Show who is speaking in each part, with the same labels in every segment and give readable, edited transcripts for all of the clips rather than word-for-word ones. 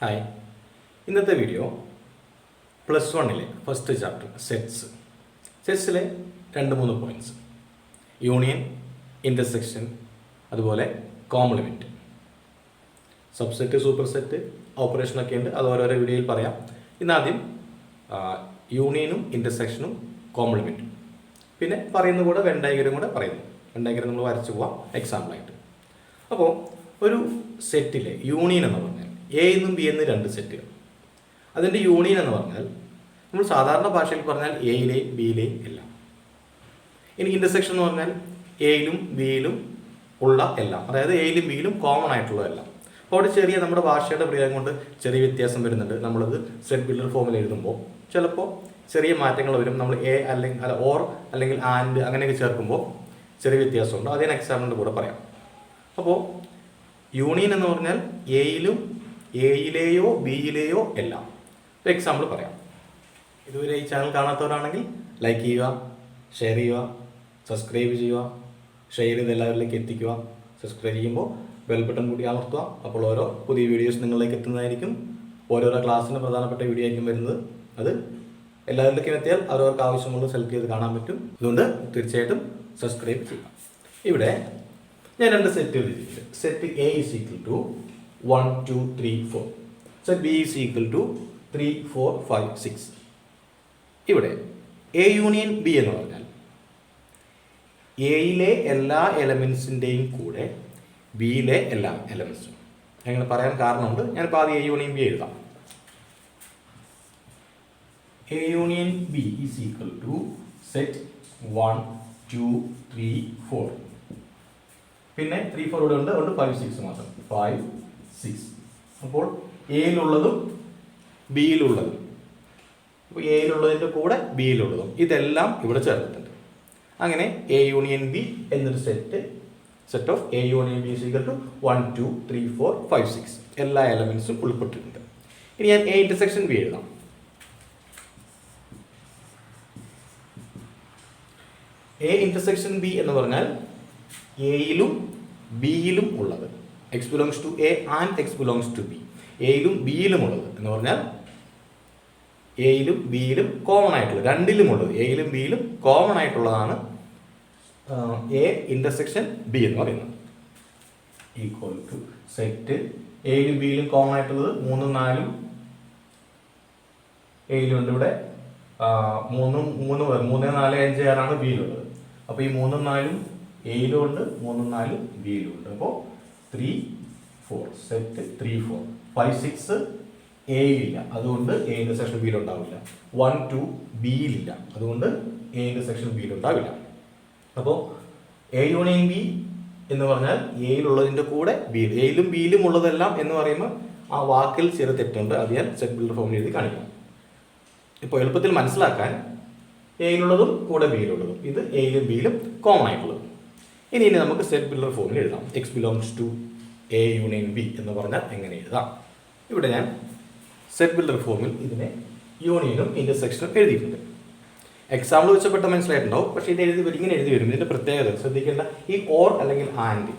Speaker 1: Hi, ഇന്നത്തെ video +1 first chapter സെറ്റ്സിലെ 2-3 points, union, intersection, അതുപോലെ കോംപ്ലിമെൻറ്റ്, സബ്സെറ്റ്, സൂപ്പർ സെറ്റ്, ഓപ്പറേഷനൊക്കെ ഉണ്ട്. അത് ഓരോരോ വീഡിയോയിൽ പറയാം. ഇന്നാദ്യം യൂണിയനും ഇൻ്റർസെക്ഷനും കോംപ്ലിമെൻറ്റും, പിന്നെ പറയുന്ന കൂടെ വെൻ ഡയഗ്രം കൂടെ പറയുന്നു. വെൻ ഡയഗ്രം നമ്മൾ വരച്ചു പോവാം എക്സാമ്പിളായിട്ട്. അപ്പോൾ ഒരു സെറ്റിലെ യൂണിയൻ എന്ന് പറഞ്ഞാൽ എ എന്നും ബി എന്നും 2 സെറ്റുകൾ. അതിൻ്റെ യൂണിയൻ എന്ന് പറഞ്ഞാൽ നമ്മൾ സാധാരണ ഭാഷയിൽ പറഞ്ഞാൽ എയിലെയും ബിയിലെയും എല്ലാം. ഇനി ഇൻ്റർസെക്ഷൻ എന്ന് പറഞ്ഞാൽ എയിലും ബിയിലും ഉള്ള എല്ലാം, അതായത് എയിലും ബിയിലും കോമൺ ആയിട്ടുള്ള എല്ലാം. അപ്പോൾ അവിടെ ചെറിയ നമ്മുടെ ഭാഷയുടെ പ്രയോഗം കൊണ്ട് ചെറിയ വ്യത്യാസം വരുന്നുണ്ട്. നമ്മളത് സെറ്റ് ബിൽഡർ ഫോമിൽ എഴുതുമ്പോൾ ചിലപ്പോൾ ചെറിയ മാറ്റങ്ങൾ വരും. നമ്മൾ എ അല്ലെങ്കിൽ ഓർ അല്ലെങ്കിൽ ആൻഡ് അങ്ങനെയൊക്കെ ചേർക്കുമ്പോൾ ചെറിയ വ്യത്യാസമുണ്ട്. അതിന് എക്സാമ്പിളിൻ്റെ കൂടെ പറയാം. അപ്പോൾ യൂണിയൻ എന്ന് പറഞ്ഞാൽ എയിലെയോ ബിയിലെയോ എല്ലാം. ഒരു എക്സാമ്പിൾ പറയാം. ഇതുവരെ ഈ ചാനൽ കാണാത്തവരാണെങ്കിൽ ലൈക്ക് ചെയ്യുക, ഷെയർ ചെയ്യുക, സബ്സ്ക്രൈബ് ചെയ്യുക, ഷെയർ ചെയ്ത് എല്ലാവരിലേക്ക് എത്തിക്കുക. സബ്സ്ക്രൈബ് ചെയ്യുമ്പോൾ ബെൽ ബട്ടൺ കൂടി അമർത്തുക. അപ്പോൾ ഓരോ പുതിയ വീഡിയോസ് നിങ്ങളിലേക്ക് എത്തുന്നതായിരിക്കും. ഓരോരോ ക്ലാസ്സിന് പ്രധാനപ്പെട്ട വീഡിയോ ആയിരിക്കും വരുന്നത്. അത് എല്ലാവരിലേക്കും എത്തിയാൽ അവരവർക്ക് ആവശ്യമുള്ളത് സെലക്ട് ചെയ്ത് കാണാൻ പറ്റും. അതുകൊണ്ട് തീർച്ചയായിട്ടും സബ്സ്ക്രൈബ് ചെയ്യുക. ഇവിടെ ഞാൻ 2 സെറ്റ് എഴുതിയിട്ടുണ്ട്. Set A is equal to 1, 2, 3, 4. Set B is equal to 3, 4, 5, 6. ഇവിടെ എ യൂണിയൻ ബി എന്ന് പറഞ്ഞാൽ എയിലെ എല്ലാ എലമെൻസിൻ്റെയും കൂടെ ബിയിലെ എല്ലാ എലമെൻസും. അങ്ങനെ പറയാൻ കാരണമുണ്ട്. ഞാനിപ്പോൾ ആദ്യം എ യൂണിയൻ ബി എഴുതാം. A union B is equal to set 1, 2, 3, 4. പിന്നെ 3, 4 ഇവിടെ ഉണ്ട്, അതുകൊണ്ട് 5, 6 മാത്രം. 5, 6. അപ്പോൾ എയിലുള്ളതും ബിയിലുള്ളതും, അപ്പോൾ എയിലുള്ളതിൻ്റെ കൂടെ ബിയിലുള്ളതും ഇതെല്ലാം ഇവിടെ ചേർത്തിട്ടുണ്ട്. അങ്ങനെ എ യൂണിയൻ ബി എന്നൊരു set of A union B equal to 1, 2, 3, 4, 5, 6 എല്ലാ എലമെൻസും ഉൾപ്പെട്ടിട്ടുണ്ട്. ഇനി ഞാൻ എ ഇൻ്റർസെക്ഷൻ ബി എഴുതാം. എ ഇൻ്റർസെക്ഷൻ ബി എന്ന് പറഞ്ഞാൽ എയിലും ബിയിലും ഉള്ളത്, x belongs to A and X belongs to B, എയിലും ബിയിലും ഉള്ളത് എന്ന് പറഞ്ഞാൽ എയിലും ബിയിലും കോമൺ ആയിട്ടുള്ളത്, രണ്ടിലും ഉള്ളത്, എയിലും ബിയിലും കോമൺ ആയിട്ടുള്ളതാണ് എ ഇൻ്റർസെക്ഷൻ ബി എന്ന് പറയുന്നത്. ഈക്വൽ ടു സെറ്റ് എയിലും ബിയിലും കോമൺ ആയിട്ടുള്ളത് 3, 4 എയിലും ഉണ്ട്. ഇവിടെ 3, 4, 5, 6 ആണ് ബിയിലുള്ളത്. അപ്പോൾ ഈ 3, 4 എയിലും ഉണ്ട്, 3, 4 ബിയിലും ഉണ്ട്. അപ്പോൾ 3, 4 സെറ്റ് 3, 4, 5, 6 എയിലില്ല, അതുകൊണ്ട് എ ഇൻ്റർസെക്ഷൻ ബിയിൽ ഉണ്ടാവില്ല. 1, 2 ബിയിലില്ല, അതുകൊണ്ട് എ ഇൻ്റർസെക്ഷൻ ബിയിൽ ഉണ്ടാവില്ല. അപ്പോൾ എ യൂണിയൻ ബി എന്ന് പറഞ്ഞാൽ എയിലുള്ളതിൻ്റെ കൂടെ ബിയിൽ, എയിലും ബിയിലും ഉള്ളതെല്ലാം എന്ന് പറയുമ്പോൾ ആ വാക്കിൽ ചെറിയ തെറ്റുണ്ട്. അത് ഞാൻ സെറ്റ് ബിൽഡർ ഫോമിൽ എഴുതി കാണിക്കാം. ഇപ്പോൾ എളുപ്പത്തിൽ മനസ്സിലാക്കാൻ എയിലുള്ളതും കൂടെ ബിയിലുള്ളതും, ഇത് എയിലും ബിയിലും കോമൺ ആയിട്ടുള്ളത്. ഇനി നമുക്ക് സെറ്റ് ബിൽഡർ ഫോമിൽ എഴുതാം. X belongs to A union B എന്ന് പറഞ്ഞാൽ എങ്ങനെ എഴുതാം? ഇവിടെ ഞാൻ സെറ്റ് ബിൽഡർ ഫോമിൽ ഇതിനെ യൂണിയനും ഇൻ്റർസെക്ഷനും എഴുതിയിട്ടുണ്ട്. എക്സാമ്പിൾ വെച്ചപ്പെട്ട മനസ്സിലായിട്ടുണ്ടാവും. പക്ഷേ ഇത് ഇങ്ങനെ എഴുതി വരും. ഇതിൻ്റെ പ്രത്യേകത ശ്രദ്ധിക്കേണ്ട, ഈ ഓർ അല്ലെങ്കിൽ ആൻഡ്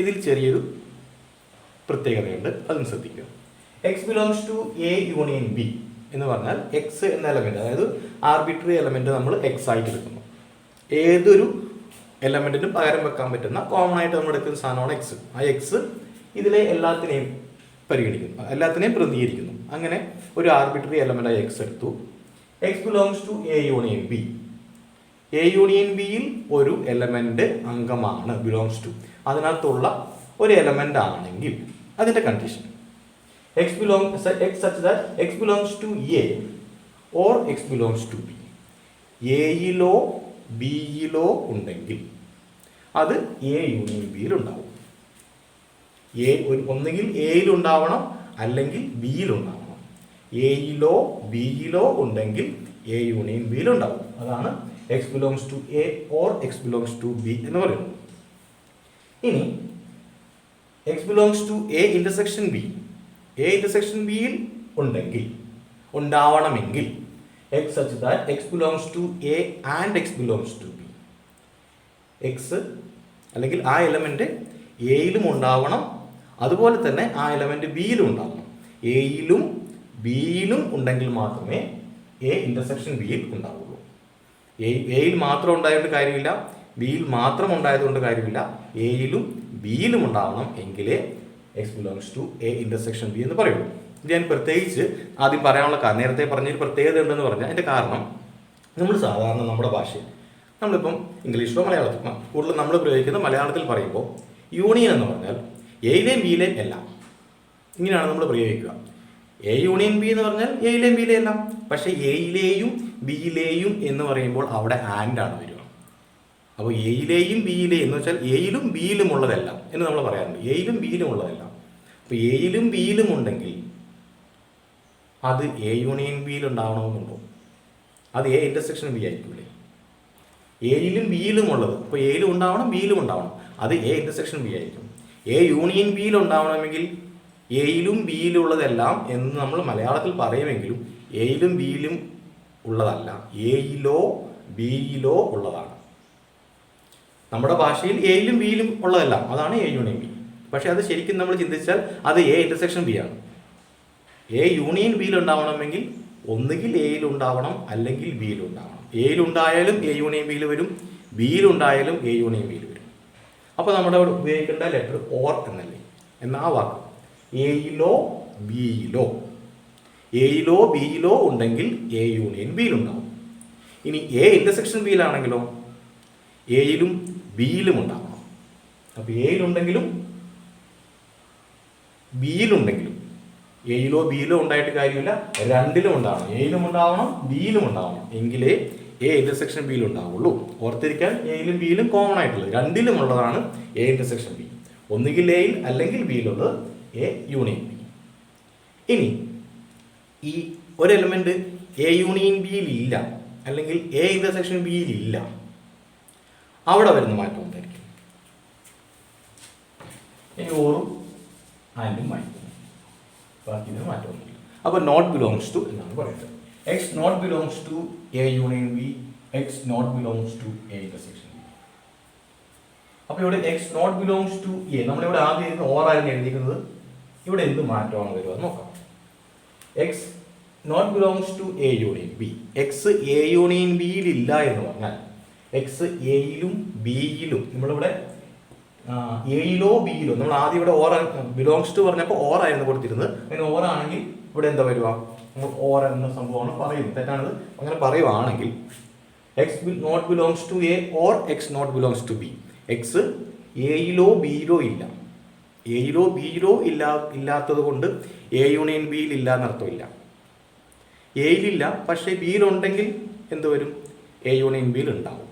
Speaker 1: ഇതിൽ ചെറിയൊരു പ്രത്യേകതയുണ്ട്, അതും ശ്രദ്ധിക്കുക. X belongs to A union B എന്ന് പറഞ്ഞാൽ എക്സ് എന്ന എലമെൻറ്റ്, അതായത് ആർബിട്രറി എലമെൻറ്റ് നമ്മൾ എക്സ് ആയിട്ട് എടുക്കുന്നു. ഏതൊരു എലമെൻറ്റിനും പകരം വെക്കാൻ പറ്റുന്ന കോമൺ ആയിട്ട് നമ്മൾ എടുക്കുന്ന സാധനമാണ് എക്സ്. ആ എക്സ് ഇതിലെ എല്ലാത്തിനെയും പരിഗണിക്കുന്നു, എല്ലാത്തിനെയും പ്രതിനിധീകരിക്കുന്നു. അങ്ങനെ ഒരു ആർബിട്രറി എലമെൻ്റായി എക്സ് എടുത്തു. X belongs to A union B. A union ബിയിൽ ഒരു എലമെൻ്റ് അംഗമാണ്, ബിലോങ്സ് ടു, അതിനകത്തുള്ള ഒരു എലമെൻ്റ് ആണെങ്കിൽ അതിൻ്റെ condition x such that x belongs to A or x belongs to B. എയിലോ ബിയിലോ ഉണ്ടെങ്കിൽ അത് എ യൂണിയൻ ബിയിൽ ഉണ്ടാവും. ഒന്നുകിൽ എയിലുണ്ടാവണം അല്ലെങ്കിൽ ബിയിലുണ്ടാവണം. എയിലോ ബിയിലോ ഉണ്ടെങ്കിൽ എ യൂണിയൻ ബിയിൽ ഉണ്ടാവും. അതാണ് x belongs to A or X belongs to B എന്ന് പറയുന്നത്. ഇനി x belongs to A intersection B, A intersection ബിയിൽ ഉണ്ടാവണമെങ്കിൽ x such that x belongs to A and X belongs to B. X അല്ലെങ്കിൽ ആ എലമെൻറ്റ് എയിലും ഉണ്ടാവണം, അതുപോലെ തന്നെ ആ എലമെൻറ്റ് ബിയിലും ഉണ്ടാവണം. എയിലും ബിയിലും ഉണ്ടെങ്കിൽ മാത്രമേ എ ഇൻ്റർസെക്ഷൻ ബിയിൽ ഉണ്ടാവുള്ളൂ. എയിൽ മാത്രം ഉണ്ടായതുകൊണ്ട് കാര്യമില്ല, ബിയിൽ മാത്രം ഉണ്ടായതുകൊണ്ട് കാര്യമില്ല, എയിലും ബിയിലും ഉണ്ടാവണം എങ്കിലേ X belongs to A intersection B എന്ന് പറയുള്ളൂ. ഇത് ഞാൻ പ്രത്യേകിച്ച് ആദ്യം പറയാനുള്ള നേരത്തെ പറഞ്ഞൊരു പ്രത്യേകത ഉണ്ടെന്ന് പറഞ്ഞാൽ അതിൻ്റെ കാരണം നമ്മൾ സാധാരണ നമ്മുടെ ഭാഷയിൽ നമ്മളിപ്പം ഇംഗ്ലീഷിലോ മലയാളത്തിലോ കൂടുതൽ നമ്മൾ പ്രയോഗിക്കുന്ന മലയാളത്തിൽ പറയുമ്പോൾ യൂണിയൻ എന്ന് പറഞ്ഞാൽ എയിലെയും ബിയിലെയും എല്ലാം ഇങ്ങനെയാണ് നമ്മൾ പ്രയോഗിക്കുക. എ യൂണിയൻ ബി എന്ന് പറഞ്ഞാൽ എയിലെയും ബിയിലെയും എല്ലാം. പക്ഷേ എയിലെയും ബിയിലെയും എന്ന് പറയുമ്പോൾ അവിടെ ആൻഡാണ് വരിക. അപ്പോൾ എയിലെയും ബിയിലെയും എന്ന് വെച്ചാൽ എയിലും ബിയിലും ഉള്ളതെല്ലാം എന്ന് നമ്മൾ പറയാറുണ്ട്. എയിലും ബിയിലും ഉള്ളതെല്ലാം. അപ്പോൾ എയിലും ബിയിലും ഉണ്ടെങ്കിൽ അത് എ യൂണിയൻ ബിയിൽ ഉണ്ടാവണമെന്നുണ്ടോ? അത് എ ഇൻ്റർസെക്ഷൻ ബി ആയിരിക്കില്ലേ? എയിലും ബിയിലും ഉള്ളത് അപ്പോൾ എയിലും ഉണ്ടാവണം ബിയിലും ഉണ്ടാവണം, അത് എ ഇൻ്റർസെക്ഷൻ ബി ആയിരിക്കും. എ യൂണിയൻ ബിയിൽ ഉണ്ടാവണമെങ്കിൽ എയിലും ബിയിലും ഉള്ളതെല്ലാം എന്ന് നമ്മൾ മലയാളത്തിൽ പറയുമെങ്കിലും എയിലും ബിയിലും ഉള്ളതല്ല, എയിലോ ബിയിലോ ഉള്ളതാണ്. നമ്മുടെ ഭാഷയിൽ എയിലും ബിയിലും ഉള്ളതെല്ലാം അതാണ് എ യൂണിയൻ ബി. പക്ഷേ അത് ശരിക്കും നമ്മൾ ചിന്തിച്ചാൽ അത് എ ഇൻ്റർസെക്ഷൻ ബി ആണ്. എ യൂണിയൻ ബിയിൽ ഉണ്ടാവണമെങ്കിൽ ഒന്നുകിൽ എയിലുണ്ടാവണം അല്ലെങ്കിൽ ബിയിലുണ്ടാവണം. എയിലുണ്ടായാലും എ യൂണിയൻ ബിയിൽ വരും, ബിയിലുണ്ടായാലും എ യൂണിയൻ ബിയിൽ വരും. അപ്പോൾ നമ്മുടെ അവിടെ ഉപയോഗിക്കേണ്ട ലെറ്റർ ഓർ എന്നല്ലേ, എന്നാ വാക്ക് എയിലോ ബിയിലോ. എയിലോ ബിയിലോ ഉണ്ടെങ്കിൽ എ യൂണിയൻ ബിയിലുണ്ടാവും. ഇനി എ ഇൻ്റർസെക്ഷൻ ബിയിലാണെങ്കിലോ എയിലും ബിയിലും ഉണ്ടാവണം. അപ്പോൾ എയിലുണ്ടെങ്കിലും ബിയിലുണ്ടെങ്കിലും എയിലോ ബിയിലോ ഉണ്ടായിട്ട് കാര്യമില്ല, രണ്ടിലും ഉണ്ടാവണം. എയിലും ഉണ്ടാവണം ബിയിലും ഉണ്ടാവണം എങ്കിലേ എ ഇൻ്റർസെക്ഷൻ ബിയിൽ ഉണ്ടാവുള്ളൂ. ഓർത്തിരിക്കാൻ എയിലും ബിയിലും കോമൺ ആയിട്ടുള്ളത്, രണ്ടിലും ഉള്ളതാണ് എ ഇൻ്റർസെക്ഷൻ ബി. ഒന്നുകിൽ എയിൽ അല്ലെങ്കിൽ ബിയിലുള്ളത് എ യൂണിയൻ ബി. ഇനി ഈ ഒരു എലമെന്റ് എ യൂണിയൻ ബിയിൽ ഇല്ല അല്ലെങ്കിൽ എ ഇൻ്റർസെക്ഷൻ ബിയിൽ ഇല്ല, അവിടെ വരുന്ന മാറ്റം എന്തായിരിക്കും? ഇനി ഓറും ആൻഡും മാറ്റും, ബാക്കി മാറ്റമൊന്നുമില്ല. അപ്പോൾ നോട്ട് ബിലോങ്സ് ടു എന്നാണ് പറയുന്നത്. X not belongs to A union B, X not belongs to A intersection B. അപ്പോൾ ഇവിടെ X not belongs to A, നമ്മളിവിടെ ആദ്യം ഓറായിരുന്നു എഴുതിയിരിക്കുന്നത്, ഇവിടെ എന്ത് മാറ്റമാണ് വരിക എന്ന് നോക്കാം. X not belongs to A union B. X A union ബിയിൽ ഇല്ല എന്ന് പറഞ്ഞാൽ എക്സ് എയിലും ബിയിലും, നമ്മളിവിടെ എയിലോ ബിയിലോ, നമ്മൾ ആദ്യം ഇവിടെ ഓർ ബിലോങ്സ് ടു പറഞ്ഞപ്പോൾ ഓറായിരുന്നു കൊടുത്തിരുന്നത്. അങ്ങനെ ഓറാണെങ്കിൽ ഇവിടെ എന്താ വരിക? നമ്മൾ ഓർ എന്ന സംഭവമാണ് പറയുന്നത്, തെറ്റാണത്. അങ്ങനെ പറയുവാണെങ്കിൽ x not belongs to A or X not belongs to B. X എയിലോ ബിയിലോ ഇല്ല. എയിലോ ബിയിലോ ഇല്ലാത്തത് കൊണ്ട് എ യൂണിയൻ ബിയിൽ ഇല്ല എന്നർത്ഥമില്ല. എയിലില്ല പക്ഷേ ബിയിലുണ്ടെങ്കിൽ എന്ത് വരും? എ യൂണിയൻ ബിയിൽ ഉണ്ടാവും.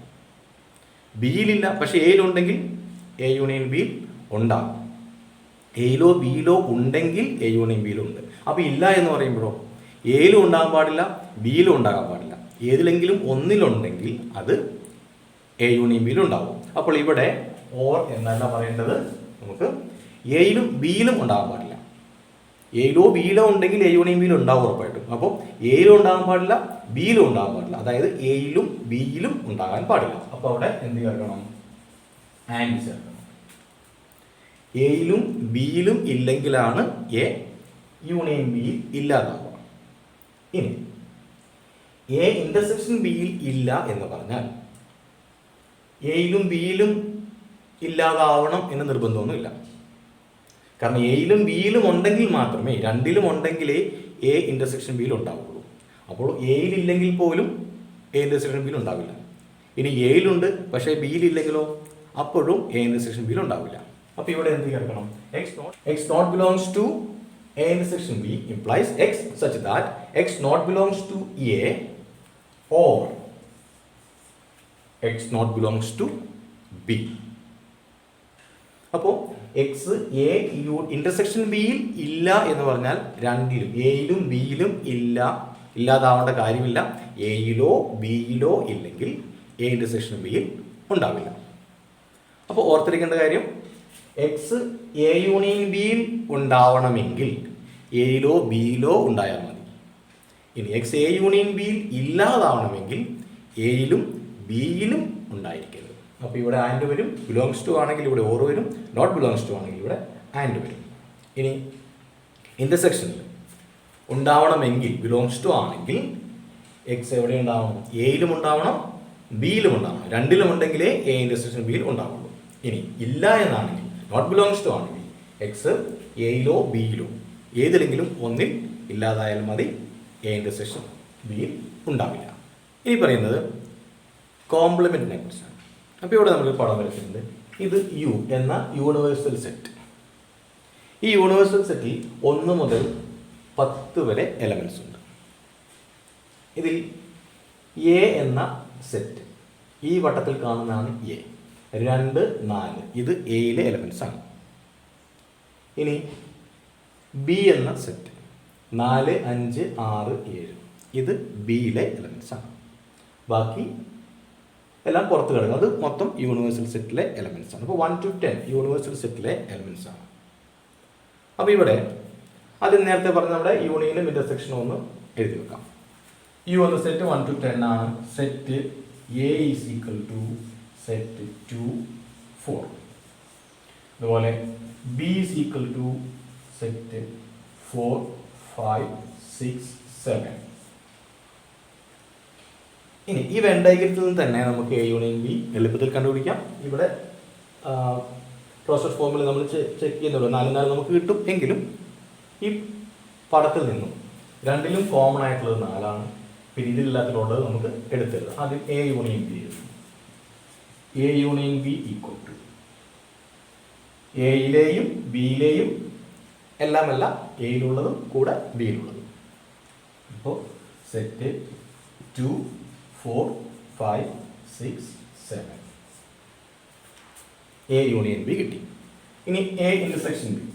Speaker 1: ബിയിലില്ല പക്ഷേ എയിലുണ്ടെങ്കിൽ എ യൂണിയൻ ബിയിൽ ഉണ്ടാകും. എയിലോ ബിയിലോ ഉണ്ടെങ്കിൽ എ യൂണിയൻ ബിയിലുണ്ട്. അപ്പോൾ ഇല്ല എന്ന് പറയുമ്പോഴോ എയിലും ഉണ്ടാകാൻ പാടില്ല ബിയിലും ഉണ്ടാകാൻ പാടില്ല, ഏതിലെങ്കിലും ഒന്നിലുണ്ടെങ്കിൽ അത് എ യൂണിയൻ ബിയിലും ഉണ്ടാകും. അപ്പോൾ ഇവിടെ ഓർ എന്നല്ല പറയേണ്ടത്, നമുക്ക് എയിലും ബിയിലും ഉണ്ടാകാൻ പാടില്ല. എയിലോ ബിയിലോ ഉണ്ടെങ്കിൽ എ യൂണിയൻ ബിയിലും ഉണ്ടാവും ഉറപ്പായിട്ടും. അപ്പോൾ എയിലും ഉണ്ടാകാൻ പാടില്ല ബിയിലും ഉണ്ടാകാൻ പാടില്ല, അതായത് എയിലും ബിയിലും ഉണ്ടാകാൻ പാടില്ല. അപ്പോൾ അവിടെ എന്ത് ചേർക്കണം? ആൻഡ് ചേർക്കണം. എയിലും ബിയിലും ഇല്ലെങ്കിലാണ് എ യൂണിയൻ ബിയിൽ ഇല്ലാതാവുക. ഇനി എ ഇന്റർസെക്ഷൻ ബിയിൽ ഇല്ല എന്ന് പറഞ്ഞാൽ എയിലും ബിയിലും ഇല്ലാതാവണം എന്ന് നിർബന്ധമൊന്നുമില്ല. കാരണം എയിലും ബിയിലും ഉണ്ടെങ്കിൽ മാത്രമേ, രണ്ടിലും ഉണ്ടെങ്കിലേ എ ഇന്റർസെക്ഷൻ ബിയിൽ ഉണ്ടാവുള്ളൂ. അപ്പോൾ എയിലില്ലെങ്കിൽ പോലും എ ഇന്റർസെക്ഷൻ ബിയിൽ ഉണ്ടാവില്ല. ഇനി എയിലുണ്ട് പക്ഷേ ബിയിലില്ലെങ്കിലോ അപ്പോഴും എ ഇന്റർസെക്ഷൻ ബിയിൽ ഉണ്ടാവില്ല. അപ്പോൾ ഇവിടെ എന്ത് ചേർക്കണം? X not belongs to A intersection B implies X such that X not belongs to A or X not belongs to B. അപ്പോൾ എക്സ് എ ഇന്റർസെക്ഷൻ ബിയിൽ ഇല്ല എന്ന് പറഞ്ഞാൽ രണ്ടിലും എയിലും ബിയിലും ഇല്ലാതാവേണ്ട കാര്യമില്ല. എയിലോ ബിയിലോ ഇല്ലെങ്കിൽ എ ഇന്റർസെക്ഷൻ ബിയിൽ ഉണ്ടാവില്ല. അപ്പോൾ ഓർത്തിരിക്കേണ്ട കാര്യം, എക്സ് എ യൂണിയൻ ബിയിൽ ഉണ്ടാവണമെങ്കിൽ എയിലോ ബിയിലോ ഉണ്ടായാൽ മതി. ഇനി എക്സ് എ യൂണിയൻ ബിയിൽ ഇല്ലാതാവണമെങ്കിൽ എയിലും ബിയിലും ഉണ്ടായിരിക്കരുത്. അപ്പോൾ ഇവിടെ ആൻഡ് വരും. ബിലോങ്സ് ടു ആണെങ്കിൽ ഇവിടെ ഓർ വരും. നോട്ട് ബിലോങ്സ് ടു ആണെങ്കിൽ ഇവിടെ ആൻഡ് വരും. ഇനി ഇന്റർസെക്ഷനിൽ ഉണ്ടാവണമെങ്കിൽ ബിലോങ്സ് ടു ആണെങ്കിൽ എക്സ് എവിടെ ഉണ്ടാവണം? എയിലും ഉണ്ടാവണം, ബിയിലും ഉണ്ടാവണം. രണ്ടിലും ഉണ്ടെങ്കിലേ എ ഇന്റർസെക്ഷൻ ബിയിൽ ഉണ്ടാവുള്ളൂ. ഇനി ഇല്ല എന്നാണെങ്കിൽ, നോട്ട് ബിലോങ്സ് ടു ആണെങ്കിൽ എക്സ് എയിലോ ബിയിലോ ഏതിലെങ്കിലും ഒന്നിൽ ഇല്ലാതായാൽ മതി, എ ഇന്റർസെക്ഷൻ ബിയിൽ ഉണ്ടാവില്ല. ഇനി പറയുന്നത് കോംപ്ലിമെന്റിനെ കുറിച്ചാണ്. അപ്പോൾ ഇവിടെ നമുക്ക് പടം വരച്ചിട്ടുണ്ട്. ഇത് യു എന്ന യൂണിവേഴ്സൽ സെറ്റ്. ഈ യൂണിവേഴ്സൽ സെറ്റിൽ 1 മുതൽ 10 വരെ എലമെന്റ്സ് ഉണ്ട്. ഇതിൽ എ എന്ന സെറ്റ് ഈ വട്ടത്തിൽ കാണുന്നതാണ് എ. 2, 4 ഇത് എയിലെ എലമെന്റ്സ് ആണ്. ഇനി ബി എന്ന സെറ്റ് 4, 5, 6, 7 ഇത് ബിയിലെ എലമെന്റ്സ് ആണ്. ബാക്കി എല്ലാം പുറത്ത് കിടക്കും. അത് മൊത്തം യൂണിവേഴ്സൽ സെറ്റിലെ എലമെന്റ്സ് ആണ്. അപ്പോൾ 1 to 10 യൂണിവേഴ്സൽ സെറ്റിലെ എലമെന്റ്സ് ആണ്. അപ്പോൾ ഇവിടെ അത് നേരത്തെ പറഞ്ഞ നമ്മുടെ യൂണിയനും ഇന്റർസെക്ഷനും ഒന്ന് എഴുതി വെക്കാം. യു എന്ന സെറ്റ് 1 to 10 ആണ്. Set A is equal to set 2, 4. അതുപോലെ B is equal to set 4, 5, 6, 7. ഇനി ഈ വെൻ ഡയഗ്രത്തിൽ നിന്ന് തന്നെ നമുക്ക് എ യൂണിയൻ ബി എളുപ്പത്തിൽ കണ്ടുപിടിക്കാം. ഇവിടെ പ്രോസസ് ഫോമിൽ നമ്മൾ ചെക്ക് ചെയ്യുന്നുള്ളൂ. 4 നമുക്ക് കിട്ടും. എങ്കിലും ഈ പടത്തിൽ നിന്നും രണ്ടിലും കോമൺ ആയിട്ടുള്ളത് 4 പിന്നെ ഇതിലില്ലാത്തതുള്ളത് നമുക്ക് എടുത്തത്. ആദ്യം എ യൂണിയൻ ബി എഴുതും. A union B equal to എയിലെയും ബിയിലെയും എല്ലാമല്ല, എയിലുള്ളതും കൂടെ ബിയിലുള്ളതും. അപ്പോൾ സെറ്റ് 2, 4, 5, 6, 7 എ യൂണിയൻ ബി കിട്ടി. ഇനി A intersection B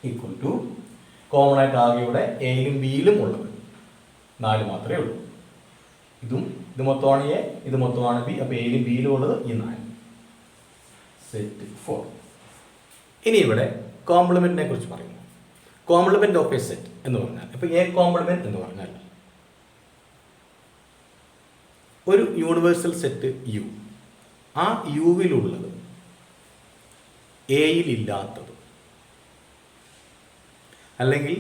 Speaker 1: equal to common ആയിട്ട് ആകെ ഇവിടെ എയിലും ബിയിലും ഉള്ളത് 4 മാത്രമേ ഉള്ളൂ. ഇത് മൊത്തമാണ് എ, ഇത് മൊത്തമാണ് ബി. അപ്പോൾ എയിലും ബിയിലും ഉള്ളത് ഈ 4. സെറ്റ് 4. ഇനി ഇവിടെ കോംപ്ലിമെന്റിനെ കുറിച്ച് പറയുന്നു. കോംപ്ലിമെന്റ് ഓഫ് എ സെറ്റ് എന്ന് പറഞ്ഞാൽ, ഇപ്പോൾ എ കോംപ്ലിമെന്റ് എന്ന് പറഞ്ഞാൽ ഒരു യൂണിവേഴ്സൽ സെറ്റ് യു, ആ യുവിലുള്ളത് എയിലില്ലാത്തത്, അല്ലെങ്കിൽ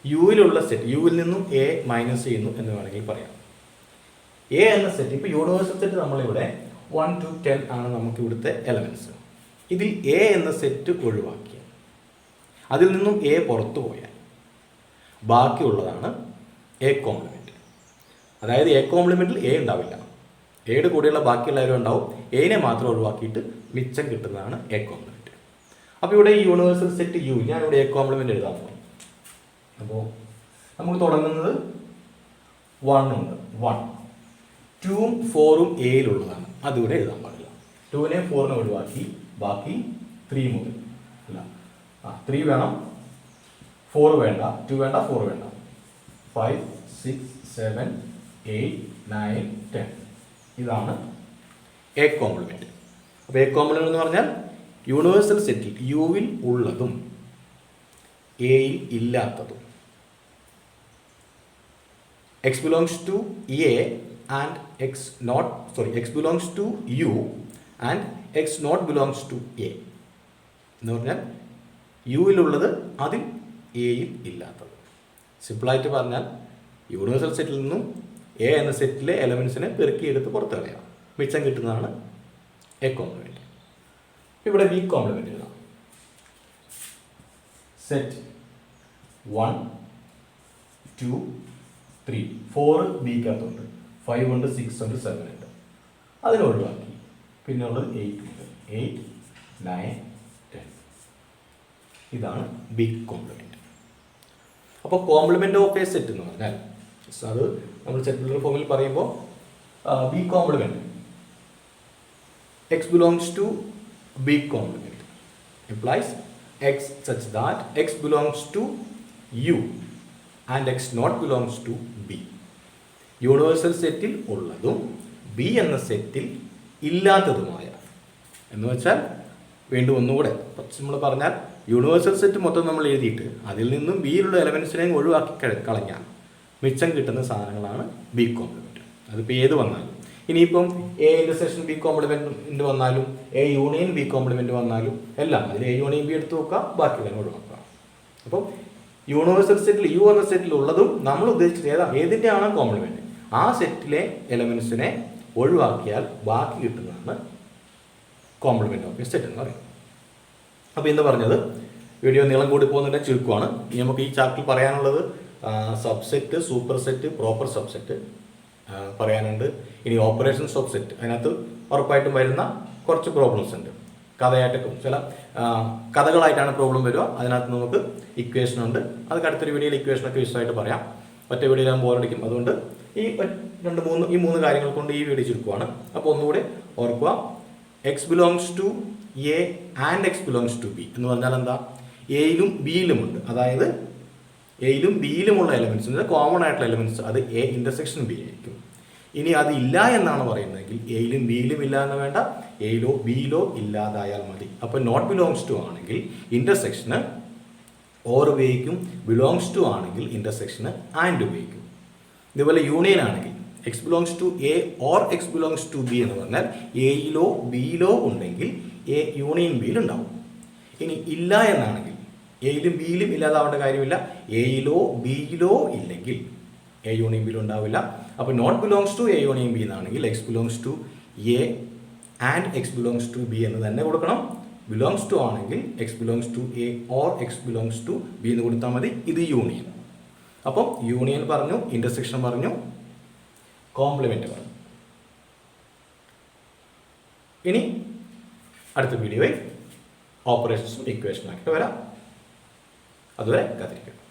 Speaker 1: യുവിലുള്ള സെറ്റ് യുവിൽ നിന്നും എ മൈനസ് ചെയ്യുന്നു എന്ന് വേണമെങ്കിൽ പറയാം. എ എന്ന സെറ്റ്, ഇപ്പോൾ യൂണിവേഴ്സൽ സെറ്റ് നമ്മളിവിടെ 1 to 10 ആണ് നമുക്ക് ഇവിടുത്തെ എലമെന്റ്സ്. ഇതിൽ എ എന്ന സെറ്റ് ഒഴിവാക്കിയാൽ, അതിൽ നിന്നും എ പുറത്തു പോയാൽ ബാക്കിയുള്ളതാണ് എ കോംപ്ലിമെന്റ്. അതായത് എ കോംപ്ലിമെന്റിൽ എ ഉണ്ടാവില്ല, എയുടെ കൂടെയുള്ള ബാക്കിയുള്ളവരും ഉണ്ടാവും. എനെ മാത്രം ഒഴിവാക്കിയിട്ട് മിച്ചം കിട്ടുന്നതാണ് എ കോംപ്ലിമെന്റ്. അപ്പോൾ ഇവിടെ ഈ യൂണിവേഴ്സൽ സെറ്റ് യു, ഞാൻ ഇവിടെ എ കോംപ്ലിമെന്റ് എഴുതാൻ പോകും. അപ്പോൾ നമുക്ക് തുടങ്ങുന്നത് 1 ഉണ്ട്. 1, 2ഉം 4ഉം എയിലുള്ളതാണ്, അതിവിടെ എഴുതാൻ പാടില്ല. 2നെ 4നെ ഒഴിവാക്കി ബാക്കി 3 മുതൽ അല്ല 3 വേണം, 4 വേണ്ട, 2 വേണ്ട, 4 വേണ്ട, 5, 6, 7, 8, 9, 10 ഇതാണ് എ കോംപ്ലിമെന്റ്. അപ്പോൾ എ കോംപ്ലിമെന്റ് എന്ന് പറഞ്ഞാൽ യൂണിവേഴ്സൽ സെറ്റിൽ യുവിൽ ഉള്ളതും എയിൽ ഇല്ലാത്തതും. X belongs to A and X belongs to U and X not belongs to A എന്ന് പറഞ്ഞാൽ യുവിലുള്ളത് അതിൽ എയിൽ ഇല്ലാത്തത്. സിമ്പിളായിട്ട് പറഞ്ഞാൽ യൂണിവേഴ്സൽ സെറ്റിൽ നിന്നും എ എന്ന സെറ്റിലെ എലമെൻസിനെ പെറുക്കിയെടുത്ത് പുറത്ത് കളയാം, മിച്ചം കിട്ടുന്നതാണ് എ കോംപ്ലിമെന്റ്. ഇവിടെ ബി കോംപ്ലിമെന്റ് എഴുതാം. സെറ്റ് 1, 2, 3, 4 ബിക്കകത്തുണ്ട്, 5 ഉണ്ട്, 6 ഉണ്ട്, 7 ഉണ്ട്, അതിനെ ഒഴിവാക്കി. പിന്നെ ഉള്ളത് 8 ഉണ്ട്, 8, 9, 10 ഇതാണ് ബി കോംപ്ലിമെന്റ്. അപ്പോൾ കോംപ്ലിമെന്റ് ഓഫ് എ സെറ്റ് എന്ന് പറഞ്ഞാൽ അത് നമ്മൾ സെറ്റ് ഫോമിൽ പറയുമ്പോൾ B complement X belongs to B complement implies x such that x belongs to u and x not belongs to b. Universal സെറ്റിൽ ഉള്ളതും ബി എന്ന സെറ്റിൽ ഇല്ലാത്തതുമായ, എന്ന് വെച്ചാൽ വീണ്ടും ഒന്നുകൂടെ നമ്മൾ പറഞ്ഞാൽ യൂണിവേഴ്സൽ സെറ്റ് മൊത്തം നമ്മൾ എഴുതിയിട്ട് അതിൽ നിന്നും ബിയിലുള്ള എലമെൻസിനെയും ഒഴിവാക്കി കളഞ്ഞാൽ മിച്ചം കിട്ടുന്ന സാധനങ്ങളാണ് ബി കോംപ്ലിമെന്റ്. അതിപ്പോൾ ഏത് വന്നാലും, ഇനിയിപ്പം എ ഇന്റർസെക്ഷൻ ബി കോംപ്ലിമെന്റ് വന്നാലും എ യൂണിയൻ ബി കോംപ്ലിമെന്റ് വന്നാലും എല്ലാം അതിൽ എ യൂണിയൻ ബി എടുത്ത് നോക്കുക, ബാക്കിയുള്ളതിനെ ഒഴിവാക്കുക. അപ്പം യൂണിവേഴ്സൽ സെറ്റിൽ യു എന്ന സെറ്റിലുള്ളതും നമ്മൾ ഉദ്ദേശിച്ചത് ഏതിൻ്റെയാണ് കോംപ്ലിമെൻറ്റ്, ആ സെറ്റിലെ എലമെൻസിനെ ഒഴിവാക്കിയാൽ ബാക്കി കിട്ടുന്നതാണ് കോംപ്ലിമെൻറ്റ് ഓഫ് എ സെറ്റ് എന്ന് പറയുന്നത്. അപ്പോൾ ഇന്ന് പറഞ്ഞത് വീഡിയോ നീളം കൂടി പോകുന്നതിൻ്റെ ചുരുക്കമാണ്. ഇനി നമുക്ക് ഈ ചാപ്റ്ററിൽ പറയാനുള്ളത് subset, super set, proper subset പറയാനുണ്ട്. ഇനി ഓപ്പറേഷൻസ് ഓഫ് സെറ്റ്, അതിനകത്ത് ഉറപ്പായിട്ടും വരുന്ന കുറച്ച് പ്രോബ്ലംസ് ഉണ്ട്. കഥയായിട്ടൊക്കെ ചില കഥകളായിട്ടാണ് പ്രോബ്ലം വരിക. അതിനകത്ത് നമുക്ക് ഇക്വേഷൻ ഉണ്ട്. അത് അടുത്തൊരു വീഡിയോയിൽ ഇക്വേഷനൊക്കെ വിശദമായിട്ട് പറയാം. ഒറ്റ വീഡിയോയിലാകുമ്പോൾ ബോറടിക്കും. അതുകൊണ്ട് ഈ മൂന്ന് കാര്യങ്ങൾ കൊണ്ട് ഈ വീഡിയോ ചുരുക്കുവാണ്. അപ്പോൾ ഒന്നുകൂടെ ഓർക്കുക, X belongs to A and X belongs to B എന്ന് പറഞ്ഞാൽ എന്താ, എയിലും ബിയിലും ഉണ്ട്. അതായത് എയിലും ബിയിലുമുള്ള എലമെൻറ്റ്സ്, കോമൺ ആയിട്ടുള്ള എലമെൻറ്റ്സ്, അത് എ ഇൻ്റർസെക്ഷൻ ബി ആയിരിക്കും. ഇനി അതില്ല എന്നാണ് പറയുന്നതെങ്കിൽ എയിലും ബിയിലും ഇല്ല എന്ന് വേണ്ട, എയിലോ ബിയിലോ ഇല്ലാതായാൽ മതി. അപ്പോൾ നോട്ട് ബിലോങ്സ് ടു ആണെങ്കിൽ ഇൻ്റർസെക്ഷന് ഓർ ഉപയോഗിക്കും, ബിലോങ്സ് ടു ആണെങ്കിൽ ഇൻ്റർസെക്ഷന് ആൻഡ് ഉപയോഗിക്കും. ഇതുപോലെ യൂണിയൻ ആണെങ്കിൽ X belongs to A or X belongs to B എന്ന് പറഞ്ഞാൽ എയിലോ ബിയിലോ ഉണ്ടെങ്കിൽ എ യൂണിയൻ ബിയിൽ ഉണ്ടാവും. ഇനി ഇല്ല എന്നാണെങ്കിൽ എയിലും ബിയിലും ഇല്ലാതാവേണ്ട കാര്യമില്ല, എയിലോ ബിയിലോ ഇല്ലെങ്കിൽ എ യൂണിയൻ ബിയിൽ ഉണ്ടാവില്ല. അപ്പോൾ not belongs to A union B എന്നാണെങ്കിൽ x belongs to A and X belongs to B എന്ന് തന്നെ കൊടുക്കണം. ബിലോങ്സ് ടു ആണെങ്കിൽ X belongs to A or X belongs to B എന്ന് കൊടുത്താൽ മതി. ഇത് യൂണിയൻ. അപ്പം യൂണിയൻ പറഞ്ഞു, ഇൻ്റർസെക്ഷൻ പറഞ്ഞു, കോംപ്ലിമെൻ്റ് പറഞ്ഞു. ഇനി അടുത്ത വീഡിയോയിൽ ഓപ്പറേഷൻസും ഇക്വേഷനും ആക്കിയിട്ട് വരാം. അതുവരെ കാത്തിരിക്കും.